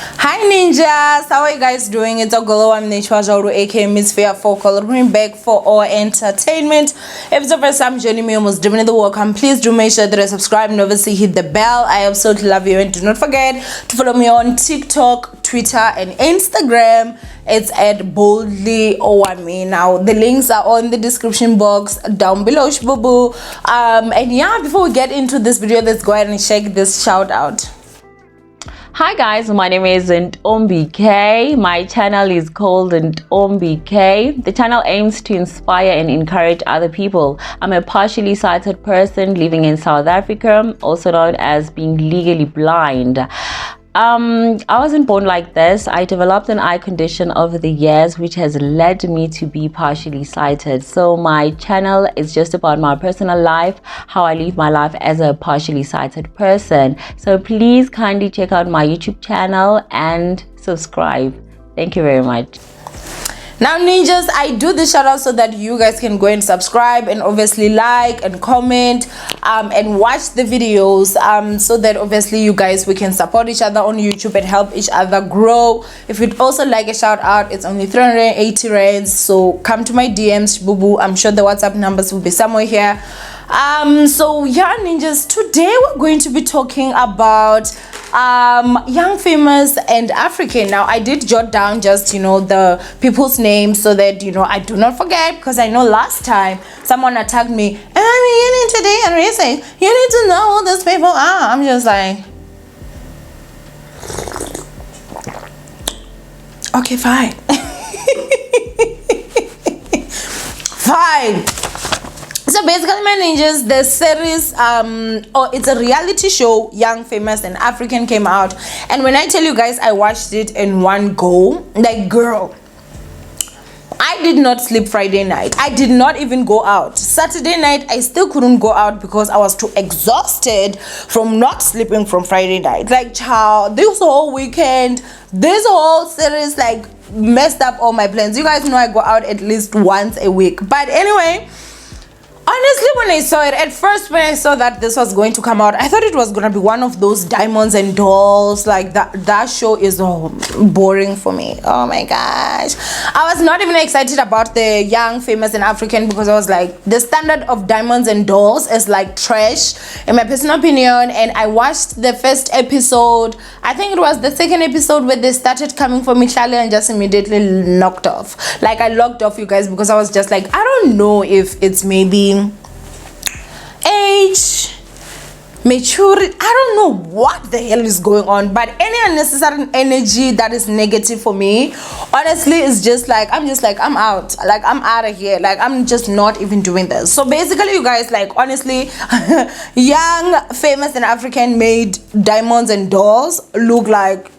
Hi ninjas, how are you guys doing? It's Owamie, aka Miss Fair for coming back for our entertainment. If it's the first time joining me, almost doing the welcome. Please do make sure that you subscribe and obviously hit the bell. I absolutely love you, and do not forget to follow me on TikTok, Twitter, and Instagram. It's at boldly Owamie. Now the links are on the description box down below, shbubu. And yeah, before we get into this video, let's go ahead and check this shout out. Hi guys, my name is Owamie K. My channel is called Owamie K. The channel aims to inspire and encourage other people. I'm a partially sighted person living in South Africa, also known as being legally blind. I wasn't born like this. I developed an eye condition over the years, which has led me to be partially sighted. So my channel is just about my personal life, how I live my life as a partially sighted person. So please kindly check out my YouTube channel and subscribe. Thank you very much. Now ninjas, I do this shout out so that you guys can go and subscribe and obviously like and comment and watch the videos so that obviously you guys, we can support each other on YouTube and help each other grow. If you'd also like a shout out, it's only 380 rands, so come to my DMs, boo. I'm sure the WhatsApp numbers will be somewhere here. So yeah ninjas, today we're going to be talking about young, famous, and African. Now I did jot down just the people's names so that I do not forget, because I know last time someone attacked me, you need to do and research, you need to know who these people are. I'm just like, okay, fine. Fine. So basically, my ninjas, the series it's a reality show, Young, Famous, and African, came out, and when I tell you guys, I watched it in one go. Like, girl, I did not sleep Friday night. I did not even go out. Saturday night, I still couldn't go out because I was too exhausted from not sleeping from Friday night. Like, child, this whole weekend, this whole series like messed up all my plans. You guys know I go out at least once a week. But anyway, honestly, when I saw it, at first when I saw that this was going to come out, I thought it was going to be one of those diamonds and dolls. Like, that show is boring for me. Oh my gosh. I was not even excited about the Young, Famous, and African, because I was like, the standard of diamonds and dolls is like trash in my personal opinion. And I watched the first episode. I think it was the second episode where they started coming for me, Charlie, and just immediately knocked off. Like, I locked off, you guys, because I was just like, I don't know if it's maybe age, maturity, I don't know what the hell is going on, but any unnecessary energy that is negative for me, honestly, is just like, I'm out. Like, I'm out of here. Like, I'm just not even doing this. So basically, you guys, like, honestly, Young, Famous, and African made diamonds and dolls look like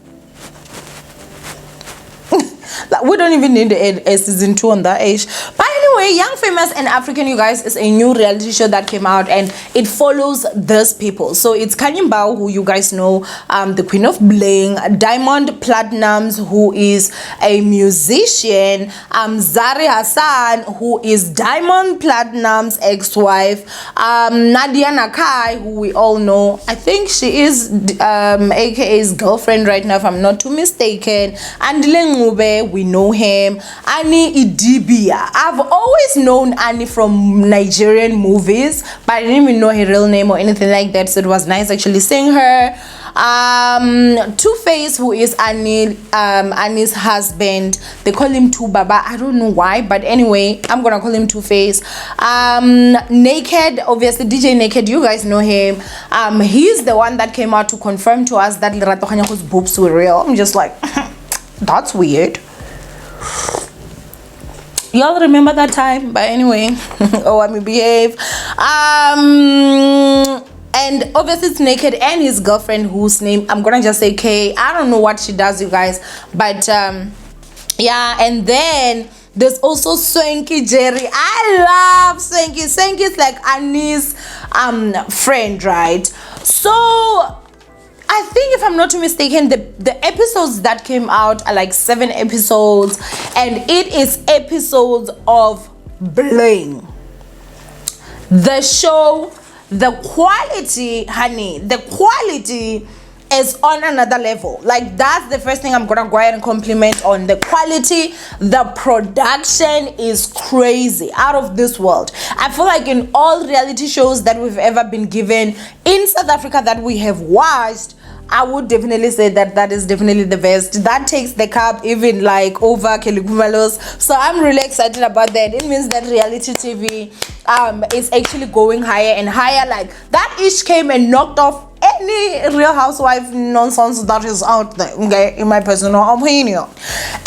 we don't even need a season 2 on that age. But anyway, Young, Famous, and African, you guys, is a new reality show that came out, and it follows these people. So it's Kanyambao, who you guys know, the Queen of Bling, Diamond Platnumz, who is a musician, Zari Hassan, who is Diamond Platnumz's ex-wife, Nadia Nakai, who we all know. I think she is AKA's girlfriend right now, if I'm not too mistaken, Andile Ngube, we know him, Annie Idibia. I've always known Annie from Nigerian movies, but I didn't even know her real name or anything like that, so it was nice actually seeing her. Two-Face, who is Annie's husband, they call him Two Baba. I don't know why, but anyway, I'm gonna call him Two-Face. Naked, obviously, DJ Naked, you guys know him. He's the one that came out to confirm to us that Lerato Khanyako's boobs were real. I'm just like, that's weird. Y'all remember that time? But anyway, Owamie behave. And obviously it's Naked and his girlfriend, whose name I'm gonna just say Kay. I don't know what she does, you guys, but yeah. And then there's also Swanky Jerry. I love Swanky. Swanky is like Annie's friend, right? So I think, if I'm not mistaken, the episodes that came out are like 7 episodes, and it is episodes of bling. The show, the quality, honey, the quality is on another level. Like, that's the first thing I'm gonna go ahead and compliment on. The quality, the production is crazy, out of this world. I feel like in all reality shows that we've ever been given in South Africa that we have watched, I would definitely say that is definitely the best. That takes the cup even like over Kelly Kumalo's. So I'm really excited about that. It means that reality TV is actually going higher and higher. Like, that ish came and knocked off any Real Housewife nonsense that is out there, okay, in my personal opinion.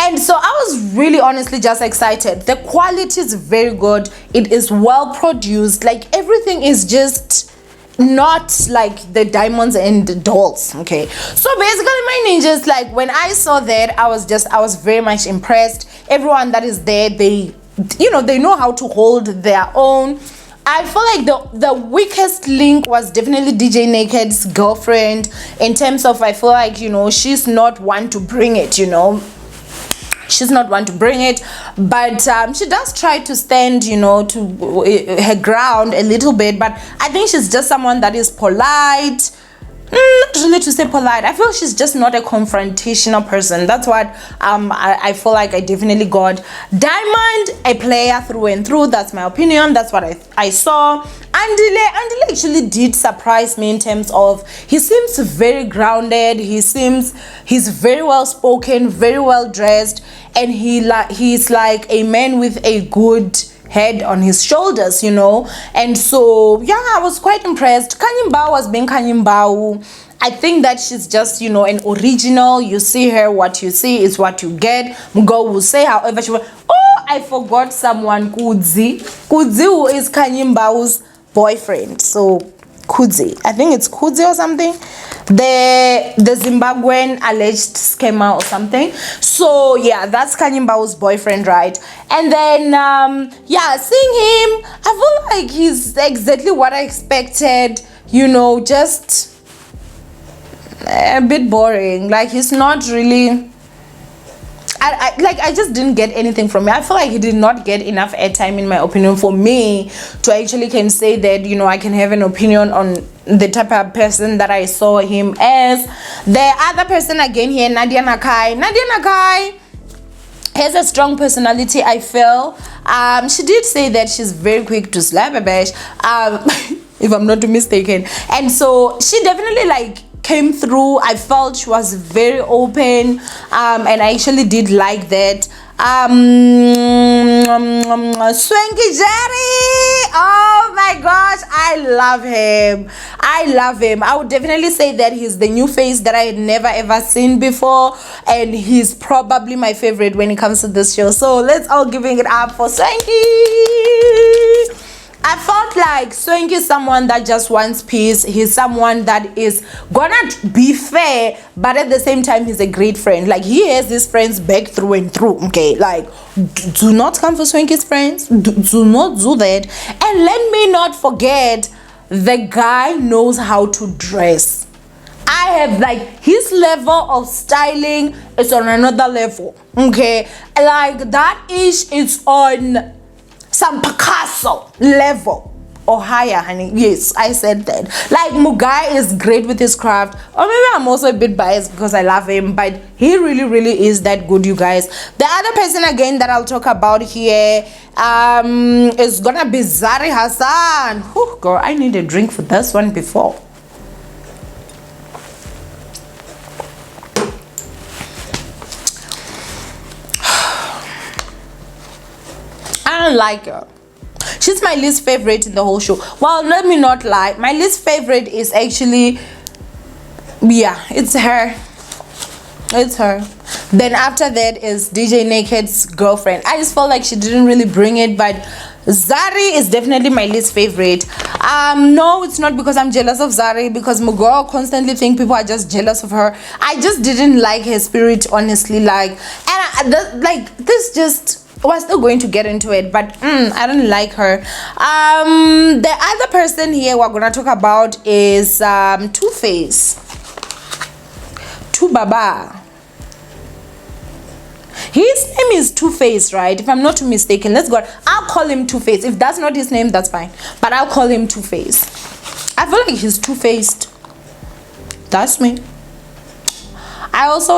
And so I was really honestly just excited. The quality is very good. It is well produced. Like, everything is just not like the diamonds and dolls. Okay, so basically my ninjas, like, when I saw that, I was very much impressed. Everyone that is there, they know how to hold their own. I feel like the weakest link was definitely DJ Naked's girlfriend, in terms of, I feel like, she's not one to bring it, she's not one to bring it, but she does try to stand, to her ground a little bit. But I think she's just someone that is polite. Not really to say polite. I feel she's just not a confrontational person. That's what I feel like I definitely got. Diamond, a player through and through. That's my opinion. That's what I saw. Andile actually did surprise me in terms of, he seems very grounded. He's very well spoken, very well dressed, and he's like a man with a good head on his shoulders, and so yeah, I was quite impressed. Kanyimbao was being Kanyimbao. I think that she's just, an original. You see her, what you see is what you get. Mugo will say however she wants. Oh, I forgot someone, Kudzi, who is Kanyimbao's boyfriend. So Kudzi, I think it's Kudzi or something, the Zimbabwean alleged scammer or something. So yeah, that's Kanyimbao's boyfriend, right? And then yeah, seeing him, I feel like he's exactly what I expected, just a bit boring. Like, he's not really, I just didn't get anything from him. I feel like he did not get enough airtime, in my opinion, for me to actually can say that, I can have an opinion on the type of person that I saw him as. The other person again here, Nadia Nakai has a strong personality, I feel. She did say that she's very quick to slap a bash, if I'm not mistaken. And so she definitely came through. I felt she was very open, and I actually did like that. Swanky Jerry, oh my gosh, I love him. I would definitely say that he's the new face that I had never ever seen before, and he's probably my favorite when it comes to this show. So let's all giving it up for Swanky. I felt like Swanky is someone that just wants peace. He's someone that is gonna be fair, but at the same time, he's a great friend. Like, he has his friends back through and through, okay? Like, do not come for Swanky's friends. Do not do that. And let me not forget, the guy knows how to dress. I have, his level of styling is on another level, okay? Like, that is on some Picasso level or higher, honey. Yes, I said that. Like, Mugai is great with his craft, or maybe I'm also a bit biased because I love him, but he really, really is that good, you guys. The other person again that I'll talk about here is gonna be Zari Hassan. Whew, girl, I need a drink for this one before. I don't like her. She's my least favorite in the whole show. Well, let me not lie. My least favorite is actually, yeah, it's her. It's her. Then after that is DJ Naked's girlfriend. I just felt like she didn't really bring it, but Zari is definitely my least favorite. No, it's not because I'm jealous of Zari, because Mugo constantly think people are just jealous of her. I just didn't like her spirit, honestly. This just, we're still going to get into it, but I don't like her. The other person here we're gonna talk about is Two-Face. Baba. His name is Two-Face, right? If I'm not mistaken. Let's go. I'll call him Two-Face. If that's not his name, that's fine. But I'll call him Two-Face. I feel like he's two-faced. That's me.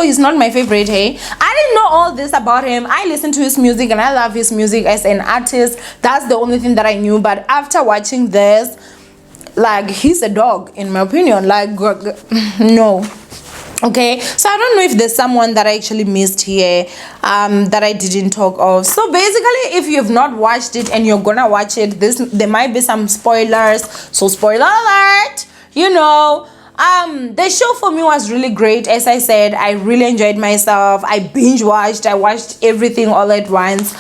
he's not my favorite. Hey, I didn't know all this about him. I listen to his music and I love his music as an artist. That's the only thing that I knew. But after watching this, like, he's a dog in my opinion. Like, no. Okay, so I don't know if there's someone that I actually missed here that I didn't talk of. So basically, if you've not watched it and you're gonna watch it, there might be some spoilers, so spoiler alert. You know, the show for me was really great. As I said, I really enjoyed myself. I binge watched. I watched everything all at once.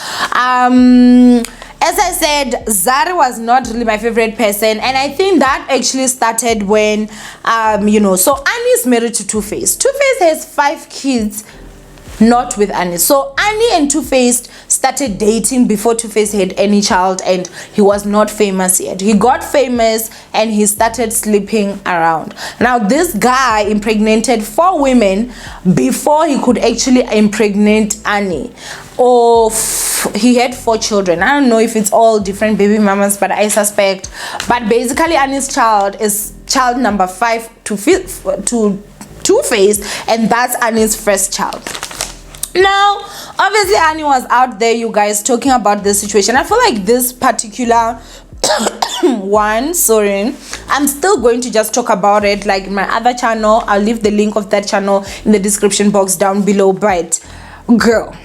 As I said, Zari was not really my favorite person, and I think that actually started when you know, so Annie is married to Two-Face. Two-Face has 5 kids, not with Annie. So Annie and Two-Face started dating before Two-Face had any child, and he was not famous yet. He got famous and he started sleeping around. Now this guy impregnated 4 women before he could actually impregnate Annie. He had 4 children. I don't know if it's all different baby mamas, but I suspect. But basically Annie's child is child number 5 to Two-Face, and that's Annie's first child. Now obviously Annie was out there, you guys, talking about this situation. I feel like this particular one, sorry, I'm still going to just talk about it like in my other channel. I'll leave the link of that channel in the description box down below. But girl,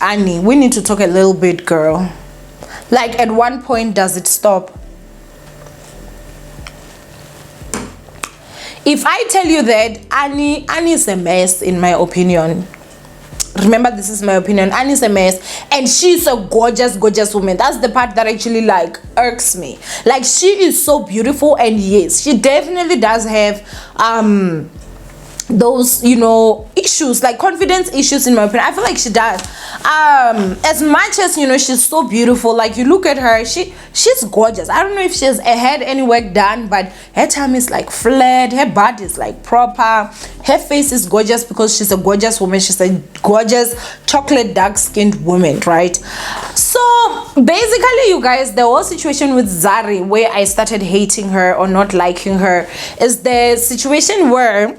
Annie, we need to talk a little bit, girl. Like, at one point, does it stop? If I tell you that Annie is a mess, in my opinion. Remember, this is my opinion. Annie's a mess, and she's a gorgeous woman. That's the part that actually like irks me. Like, she is so beautiful, and yes, she definitely does have those, you know, issues, like confidence issues, in my opinion. I feel like she does. As much as, you know, she's so beautiful, like, you look at her, she's gorgeous. I don't know if she's had any work done, but her tummy is like flat, her body is like proper, her face is gorgeous because she's a gorgeous woman. She's a gorgeous chocolate dark skinned woman, right? So basically, you guys, the whole situation with Zari, where I started hating her or not liking her, is the situation where,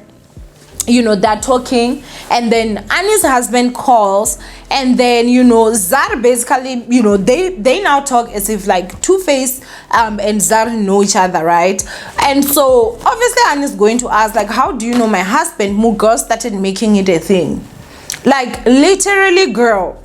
you know, they're talking, and then Annie's husband calls, and then, you know, Zari basically, you know, they now talk as if like Two-Face and Zari know each other, right? And so obviously Annie's going to ask, like, how do you know my husband? Girl started making it a thing. Like, literally, girl,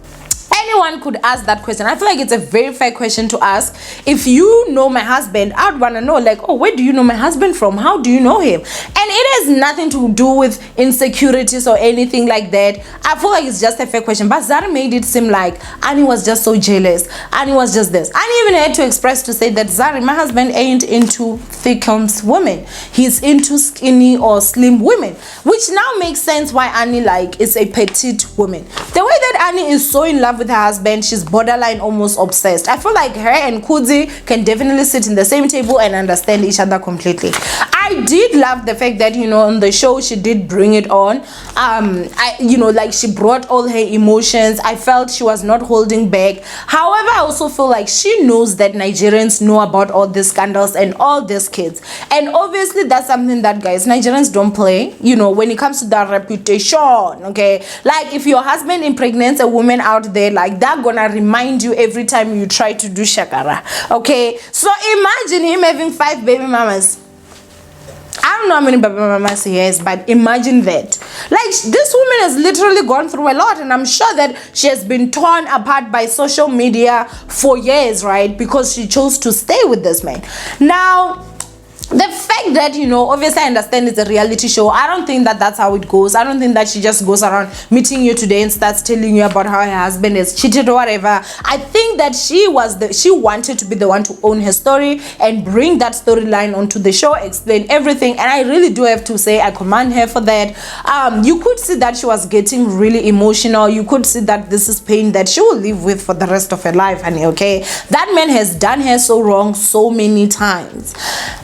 anyone could ask that question. I feel like it's a very fair question to ask. If you know my husband, I'd want to know, like, oh, where do you know my husband from? How do you know him? And it has nothing to do with insecurities or anything like that. I feel like it's just a fair question. But Zari made it seem like Annie was just so jealous. Annie was just this. Annie even had to express to say that, Zari, my husband ain't into thick women. He's into skinny or slim women. Which now makes sense why Annie, like, is a petite woman. The way that Annie is so in love with her husband, she's borderline almost obsessed. I feel like her and Kudzi can definitely sit in the same table and understand each other completely. I did love the fact that, you know, on the show she did bring it on. You know, like, she brought all her emotions. I felt she was not holding back. However, I also feel like she knows that Nigerians know about all these scandals and all these kids, and obviously that's something that, guys, Nigerians don't play, you know, when it comes to that reputation. Okay, like, if your husband impregnates a woman out there, like, that gonna remind you every time you try to do shakara. Okay, so imagine him having 5 baby mamas. I don't know how many baby mamas he has, but imagine that. Like, this woman has literally gone through a lot, and I'm sure that she has been torn apart by social media for years, right? Because she chose to stay with this man. Now, the fact that, you know, obviously I understand it's a reality show. I don't think that that's how it goes. I don't think that she just goes around meeting you today and starts telling you about how her husband has cheated or whatever. I think that she wanted to be the one to own her story and bring that storyline onto the show, explain everything, and I really do have to say I commend her for that. You could see that she was getting really emotional. You could see that this is pain that she will live with for the rest of her life, honey. Okay, that man has done her so wrong so many times.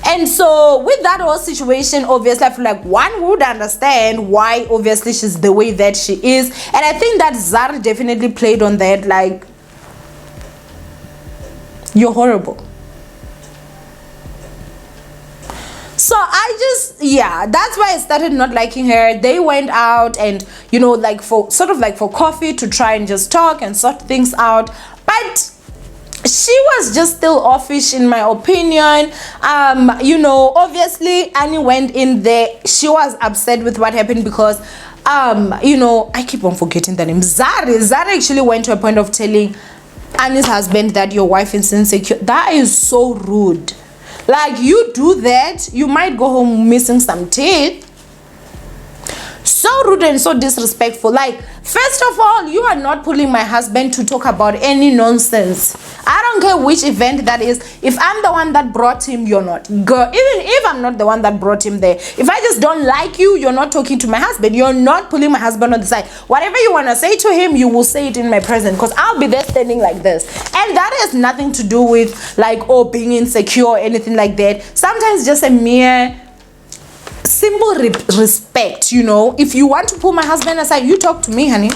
And so with that whole situation, obviously I feel like one would understand why obviously she's the way that she is, and I think that Zari definitely played on that. Like, you're horrible. So I just, yeah, that's why I started not liking her. They went out and, you know, like for coffee to try and just talk and sort things out, but she was just still offish in my opinion. You know, obviously Annie went in there, she was upset with what happened because you know, I keep on forgetting the name. Zari actually went to a point of telling Annie's husband that your wife is insecure. That is so rude. Like, you do that, you might go home missing some teeth. So rude and so disrespectful. Like, first of all, you are not pulling my husband to talk about any nonsense. I don't care which event that is. If I'm the one that brought him, you're not. Girl, even if I'm not the one that brought him there, if I just don't like you, you're not talking to my husband. You're not pulling my husband on the side. Whatever you want to say to him, you will say it in my presence, because I'll be there standing like this. And that has nothing to do with like, oh, being insecure or anything like that. Sometimes just a mere simple respect, you know. If you want to pull my husband aside, you talk to me, honey.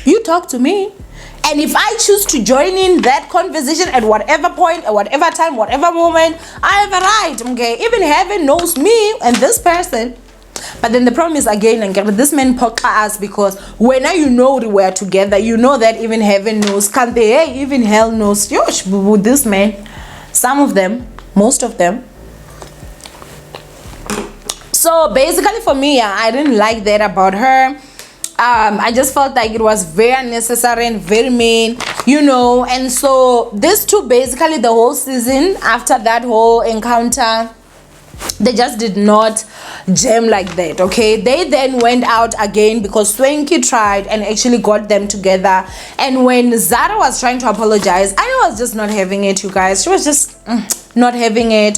You talk to me. And if I choose to join in that conversation at whatever point, at whatever time, whatever moment, I have a right, okay? Even heaven knows me and this person. But then the problem is, again, and this man poke us, because when you know we were together, you know that even heaven knows. Can't they? Hey, even hell knows. Yosh, with this man. Some of them, most of them. So basically for me, I didn't like that about her. I just felt like it was very unnecessary and very mean, you know. And so these two, basically the whole season, after that whole encounter, they just did not jam like that, okay? They then went out again because Swanky tried and actually got them together. And when Zara was trying to apologize, I was just not having it, you guys. She was just not having it,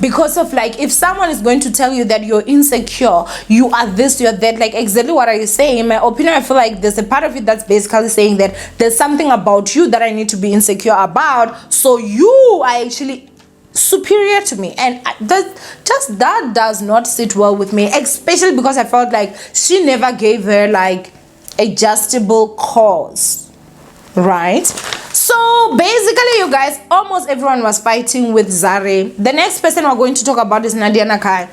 because of, like, if someone is going to tell you that you're insecure, you are this, you're that, like, exactly what are you saying? In my opinion, I feel like there's a part of it that's basically saying that there's something about you that I need to be insecure about, so you are actually superior to me. And that does not sit well with me, especially because I felt like she never gave her like a justifiable cause, right? So basically, you guys, almost everyone was fighting with Zari. The next person we're going to talk about is Nadia Nakai.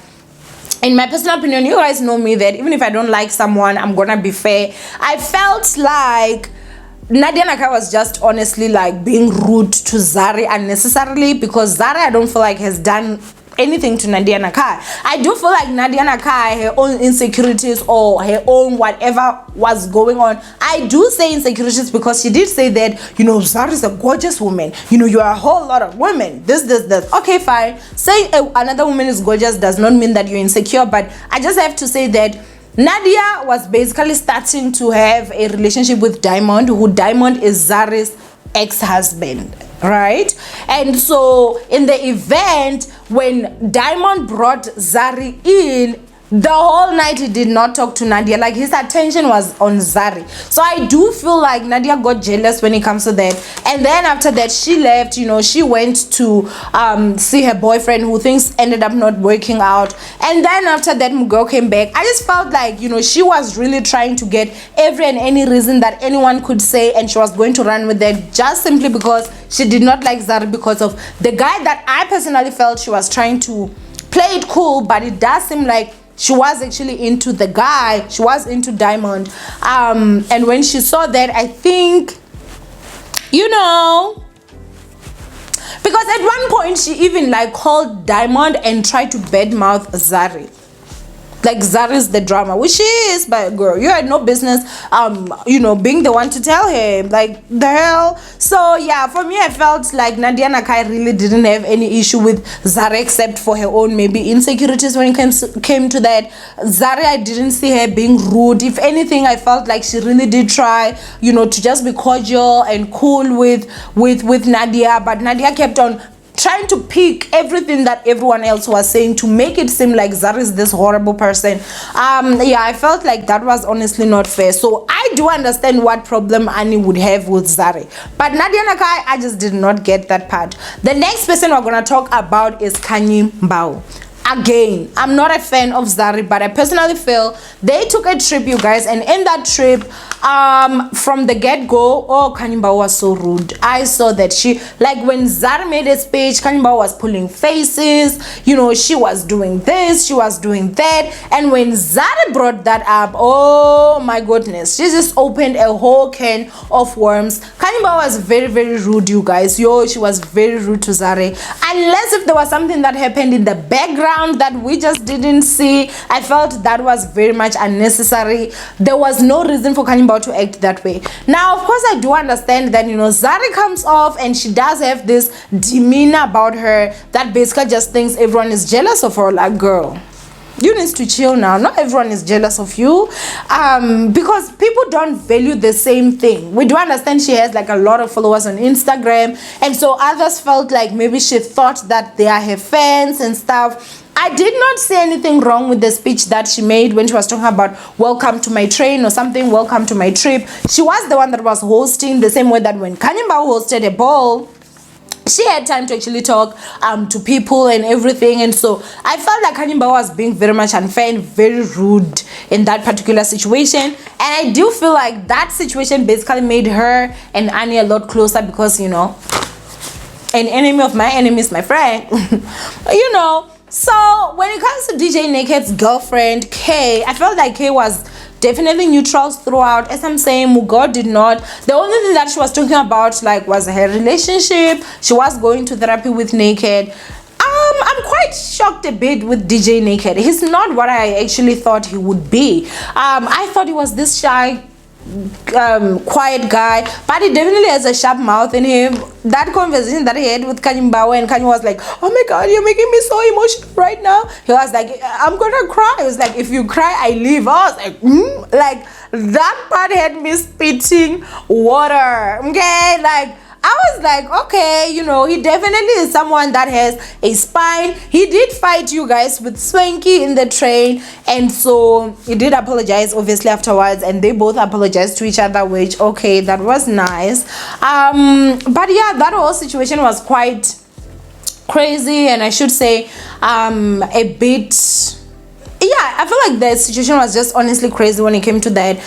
In my personal opinion, you guys know me that even if I don't like someone, I'm gonna be fair. I felt like Nadia Nakai was just honestly like being rude to Zari unnecessarily, because Zari, I don't feel like has done anything to Nadia Nakai. I do feel like Nadia Nakai, her own insecurities or her own whatever was going on. I do say insecurities because she did say that, you know, Zari is a gorgeous woman. You know, you are a whole lot of women. This. Okay, fine. Saying another woman is gorgeous does not mean that you're insecure, but I just have to say that Nadia was basically starting to have a relationship with Diamond, who Diamond is Zari's ex-husband, right? And so in the event when Diamond brought Zari in, the whole night he did not talk to Nadia. Like, his attention was on Zari. So I do feel like Nadia got jealous when it comes to that. And then after that, she left. You know, she went to see her boyfriend, who things ended up not working out. And then after that, Mugao came back. I just felt like, you know, she was really trying to get every and any reason that anyone could say, and she was going to run with that, just simply because she did not like Zari, because of the guy that I personally felt she was trying to play it cool. But it does seem like she was actually into the guy. She was into Diamond. And when she saw that, I think, you know, because at one point she even like called Diamond and tried to badmouth Zari. Like, Zari's the drama, which she is, but girl, you had no business you know, being the one to tell him, like, the hell. So yeah, for me, I felt like Nadia Nakai really didn't have any issue with Zari, except for her own maybe insecurities when it came to that. Zari, I didn't see her being rude. If anything, I felt like she really did try, you know, to just be cordial and cool with Nadia, but Nadia kept on trying to pick everything that everyone else was saying to make it seem like Zari is this horrible person. Yeah, I felt like that was honestly not fair. So I do understand what problem Annie would have with Zari, but Nadia Nakai, I just did not get that part. The next person we're gonna talk about is Kanye Mbao. Again, I'm not a fan of Zari, but I personally feel they took a trip, you guys, and in that trip, from the get-go, oh, Kanimba was so rude. I saw that she, like when Zari made a speech, Kanimba was pulling faces, you know, she was doing this, she was doing that, and when Zari brought that up, oh my goodness, she just opened a whole can of worms. Kanimba was very, very rude, you guys. Yo, she was very rude to Zari, unless if there was something that happened in the background that we just didn't see. I felt that was very much unnecessary. There was no reason for Kanimba to act that way. Now, of course, I do understand that, you know, Zari comes off and she does have this demeanor about her that basically just thinks everyone is jealous of her. Like, girl, you need to chill now. Not everyone is jealous of you, because people don't value the same thing. We do understand she has like a lot of followers on Instagram, and so others felt like maybe she thought that they are her fans and stuff. I did not see anything wrong with the speech that she made when she was talking about welcome to my train or something, welcome to my trip. She was the one that was hosting, the same way that when Kanimba hosted a ball, she had time to actually talk to people and everything. And so I felt like Kanimba was being very much unfair and very rude in that particular situation. And I do feel like that situation basically made her and Annie a lot closer, because, you know, an enemy of my enemy is my friend. You know. So when it comes to DJ Naked's girlfriend, Kay, I felt like Kay was definitely neutral throughout. As I'm saying, Mugo did not. The only thing that she was talking about, like, was her relationship. She was going to therapy with Naked. I'm quite shocked a bit with DJ Naked. He's not what I actually thought he would be. I thought he was this shy, quiet guy, but he definitely has a sharp mouth in him. That conversation that he had with Kanimba, and Kanye was like, oh my god, you're making me so emotional right now. He was like, I'm gonna cry. He was like, if you cry, I leave. I was like, like, that part had me spitting water. Okay, like, I was like, okay, you know, he definitely is someone that has a spine. He did fight, you guys, with Swanky in the train, and so he did apologize obviously afterwards, and they both apologized to each other, which, okay, that was nice. But yeah, that whole situation was quite crazy, and I should say a bit, yeah, I feel like the situation was just honestly crazy when it came to that.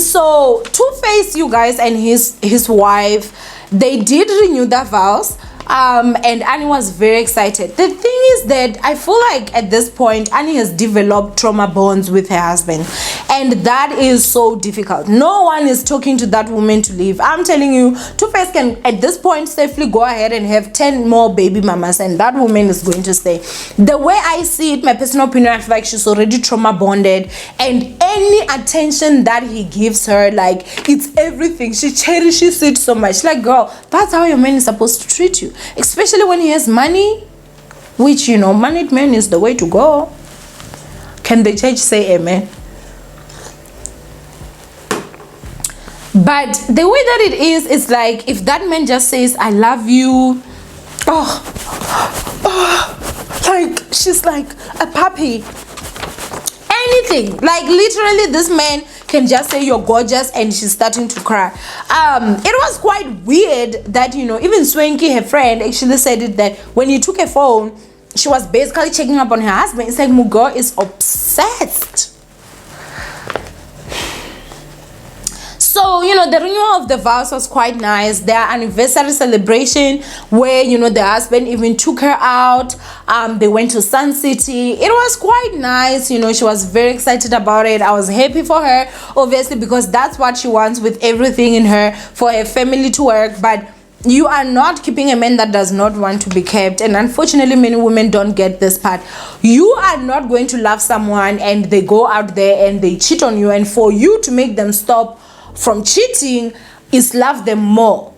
So Two-Face, you guys, and his wife, they did renew their vows, and Annie was very excited. The thing is that I feel like at this point Annie has developed trauma bonds with her husband, and that is so difficult. No one is talking to that woman to leave. I'm telling you, Two-Face can at this point safely go ahead and have 10 more baby mamas, and that woman is going to stay. The way I see it, my personal opinion, I feel like she's already trauma bonded, and any attention that he gives her, like, it's everything. She cherishes it so much. Like, girl, that's how your man is supposed to treat you, especially when he has money, which, you know, moneyed man is the way to go. Can the church say amen? But the way that it is, it's like, if that man just says I love you, like, she's like a puppy. Anything, like, literally, this man can just say you're gorgeous and she's starting to cry. It was quite weird that, you know, even Swanky, her friend, actually said it, that when he took a phone, she was basically checking up on her husband. It's like Mugo is obsessed. So, you know, the renewal of the vows was quite nice. Their anniversary celebration, where, you know, the husband even took her out. They went to Sun City. It was quite nice. You know, she was very excited about it. I was happy for her, obviously, because that's what she wants with everything in her, for her family to work. But you are not keeping a man that does not want to be kept, and unfortunately many women don't get this part. You are not going to love someone and they go out there and they cheat on you, and for you to make them stop from cheating is love them more,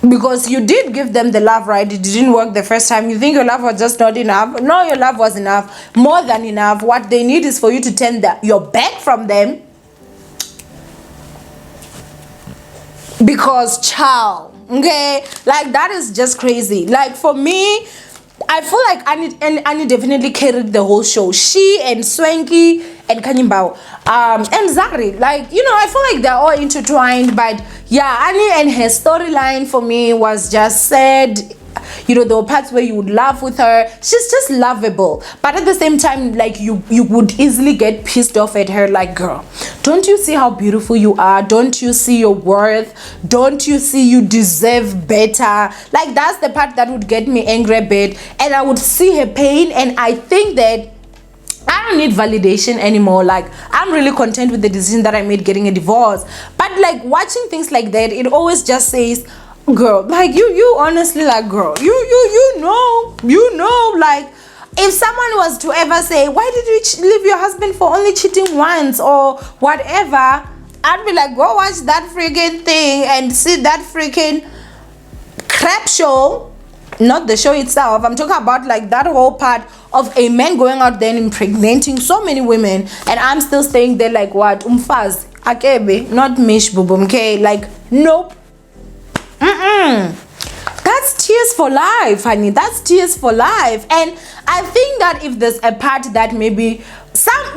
because you did give them the love, right? It didn't work the first time. You think your love was just not enough? No, your love was enough, more than enough. What they need is for you to turn your back from them, because child, okay, like, that is just crazy. Like, for me, I feel like Annie definitely carried the whole show. She and Swanky and Kanimba, and Zari, like, you know, I feel like they're all intertwined. But yeah, Annie and her storyline for me was just sad. you know, there were parts where you would laugh with her. She's just lovable, but at the same time, like, you would easily get pissed off at her, like, girl, don't you see how beautiful you are? Don't you see your worth? Don't you see you deserve better? Like, that's the part that would get me angry a bit, and I would see her pain, and I think that I don't need validation anymore. Like, I'm really content with the decision that I made getting a divorce. But like, watching things like that, it always just says, girl, like, you honestly, like, girl, you know, like, if someone was to ever say, why did you leave your husband for only cheating once or whatever, I'd be like, go watch that freaking thing and see that freaking crap show. Not the show itself, I'm talking about like that whole part of a man going out there and impregnating so many women, and I'm still staying there like, what, umfaz akebe, not mish bubum, okay? Like, nope. That's tears for life, honey. That's tears for life. And I think that if there's a part that maybe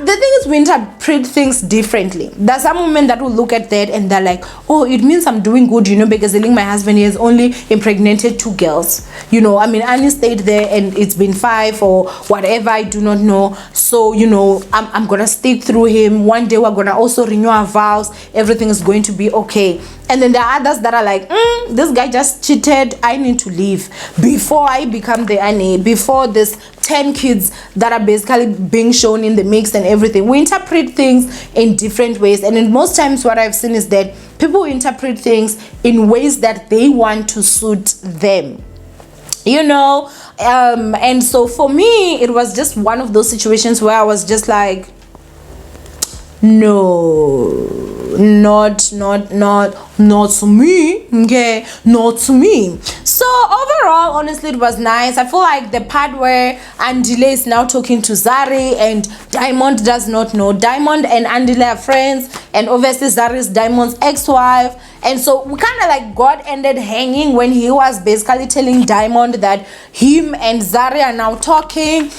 the thing is, we interpret things differently. There's some women that will look at that and they're like, oh, it means I'm doing good, you know, because my husband, he has only impregnated 2 girls, you know. I mean, Annie stayed there and it's been 5 or whatever, I do not know. So, you know, I'm gonna stick through him. One day we're gonna also renew our vows, everything is going to be okay. And then there are others that are like, this guy just cheated, I need to leave before I become the Annie, before this 10 kids that are basically being shown in the mix and everything. We interpret things in different ways, and in most times what I've seen is that people interpret things in ways that they want to suit them, you know. And so for me, it was just one of those situations where I was just like, no, not to me, okay, not to me. So overall, honestly, it was nice. I feel like the part where Andile is now talking to Zari and Diamond does not know. Diamond and Andile are friends, and obviously Zari is Diamond's ex-wife, and so we kind of like got ended hanging when he was basically telling Diamond that him and Zari are now talking.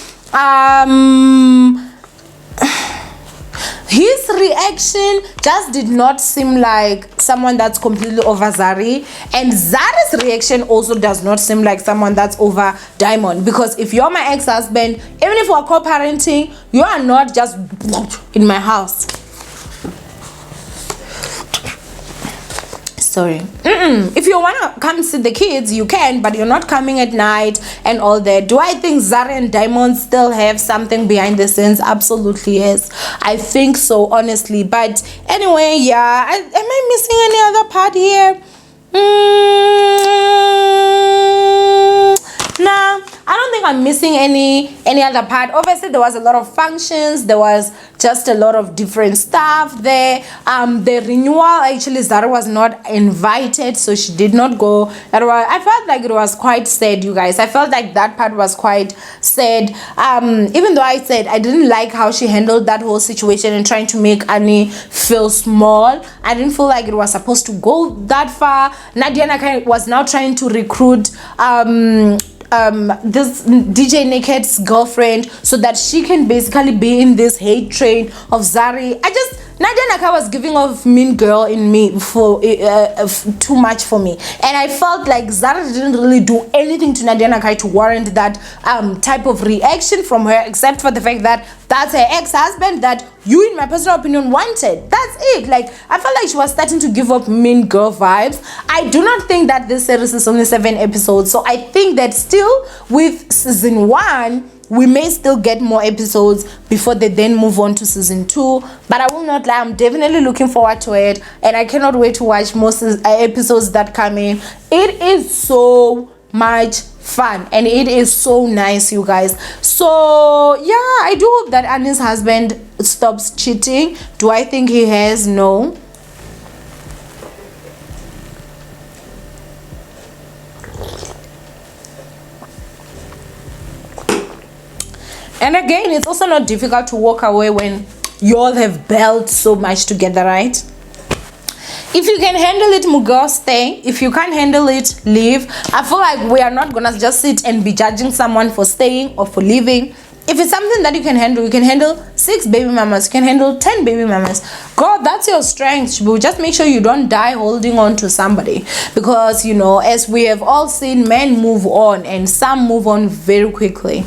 His reaction just did not seem like someone that's completely over Zari, and Zari's reaction also does not seem like someone that's over Diamond, because if you're my ex-husband, even if we're co-parenting, you are not just in my house. Sorry. If you want to come see the kids, you can, but you're not coming at night and all that. Do I think Zari and Diamond still have something behind the scenes? Absolutely, yes. I think so, honestly. But anyway, yeah. Am I missing any other part here? Nah, I don't think I'm missing any other part. Obviously, there was a lot of functions. There was just a lot of different stuff there. The renewal, actually, Zara was not invited, so she did not go. I felt like it was quite sad, you guys. I felt like that part was quite sad. Even though I said I didn't like how she handled that whole situation and trying to make Annie feel small. I didn't feel like it was supposed to go that far. Nadia Nakai was now trying to recruit this DJ Naked's girlfriend so that she can basically be in this hate train of Zari. Nadia Nakai was giving off mean girl in me for too much for me, and I felt like Zari didn't really do anything to Nadia Nakai to warrant that type of reaction from her, except for the fact that that's her ex-husband that you, in my personal opinion, wanted. That's it. Like, I felt like she was starting to give up mean girl vibes. I do not think that this series is only 7 episodes, so I think that still with season 1 we may still get more episodes before they then move on to season 2. But I will not lie, I'm definitely looking forward to it, and I cannot wait to watch most episodes that come in. It is so much fun and it is so nice, you guys. So yeah, I do hope that Annie's husband stops cheating. Do I think he has? No. And again, it's also not difficult to walk away when you all have built so much together, right? If you can handle it, Mugo, stay. If you can't handle it, leave. I feel like we are not gonna just sit and be judging someone for staying or for leaving. if it's something that you can handle 6 baby mamas, you can handle 10 baby mamas. God, that's your strength. But just make sure you don't die holding on to somebody, because you know, as we have all seen, men move on and some move on very quickly.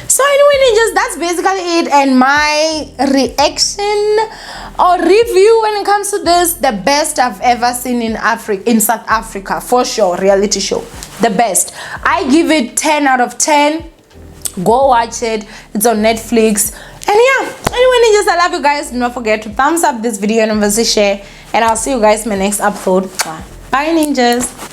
So anyway, ninjas, that's basically it, and my reaction or review when it comes to this. The best I've ever seen in South Africa, for sure. Reality show, the best. I give it 10 out of 10. Go watch it. It's on Netflix. And yeah, anyway, ninjas, I love you guys. Do not forget to thumbs up this video and obviously share, and I'll see you guys in my next upload. Bye, ninjas.